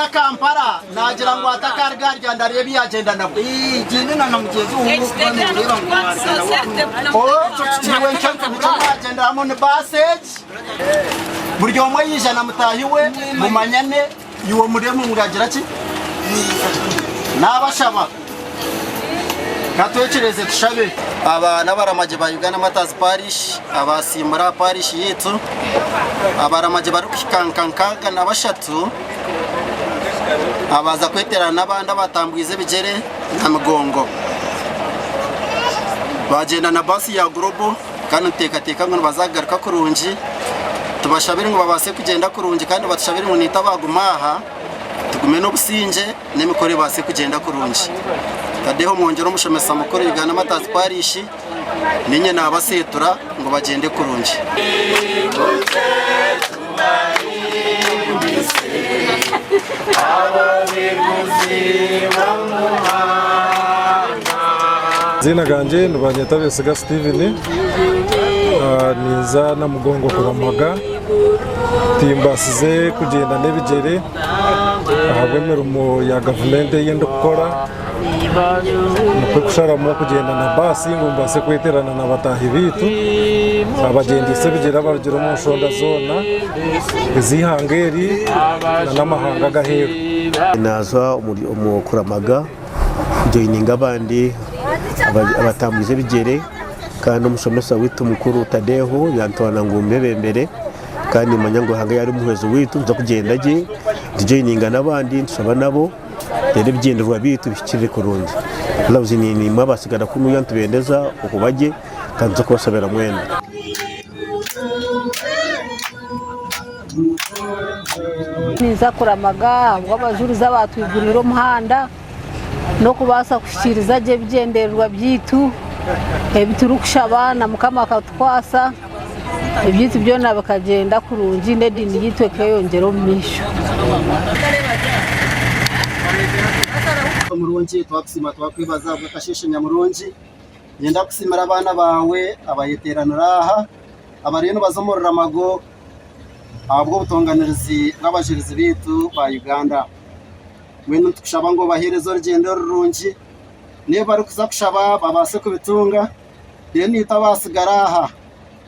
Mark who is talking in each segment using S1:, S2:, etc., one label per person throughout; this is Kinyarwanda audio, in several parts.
S1: ajya Kampala nagira ngo atakarga ryanda rebi agenda nabo igende na namugezi chiwe nkanka agenda amone basage buryo mwe yijana mutahiwe mumanyane yuwo muremu muragira ki nabashaba katwekereze tushabe abana baramaje ba Uganda Matazi Parish abasimbura parish yitu abaramaje barukikankankaga nabashatu abaza kweterana n'abandi batambwize bigere na mugongo bagenda na basi ya Global kandi tekateka ngo bazagaruka kurunji tubashabire ngo babase kugenda kurunji kandi batushabire ngo nitabagumaha tugume no businje n'imikore base kugenda kurunji kadeho mwongero mushomesa mukuru Uganda Matazi Parish ninye nabasetura ngo bagende kurunji
S2: Zina ganje nubanyeta Besiga Steven niza na mugongo kuramaga timbasize kugenda nebigere ahabwemera mu ya government yendo gukora no kushara kugenda na basi ngo mbase kweterana na batahi bitu abagendise bigera barugero mu nshonda zona izihangeri n'amahanga gaheru
S3: naza umukuramaga joininga abandi abatambuze bigere kandi umushomesa witu mukuru Tadeho yantwana ngumbe bembere kandi manyango hanga yari muhezo witu nza kugenda je joininga nabandi nshaba nabo rero byenderwa bitu bikire kurungi lavuze ni mabasigara kumu yantubendeza ukubaje kandi zo kubasabera mwenda
S4: niza kuramaga w'abajuruza batwigurira muhanda no kubasa kushikiriza je byenderwa byitu ebiturukushaba na mukama akatwasa ibyitu byo nabakagenda kurungi nedini yitwe kayongero misho
S1: murungi twakusima twakwibaza bwakasheshe nyamurungi yenda kusimira abana bawe abayeteranira aha abareno bazomorora amago abwo butonganirizi bw'abajirizi bitu ba Uganda mwene tukushaba ngo baherezo rugendo rurungi niba bari kuza kushaba babase kubitunga rero nitabasigara aha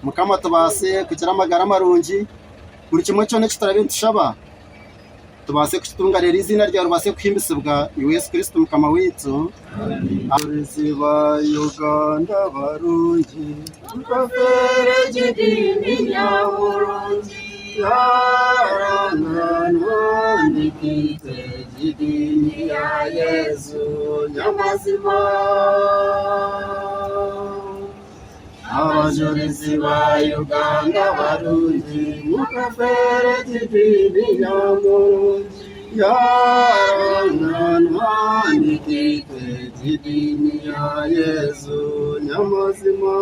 S1: mukama tubase kugira amagara marungi buri kimwe cyo nekitarabe tushaba tubase kutunga rero izina rya rubase kwimbisibwa Yesu Kristo mukama witu abarizi ba Uganda barungi tukafere jidini nyawurungi yarana nikite jidini ya Yesu nyamazima abajurizi ba Uganda barungi mukafere jidini nyamurungi yarana nikite jidini ya Yesu nyamazima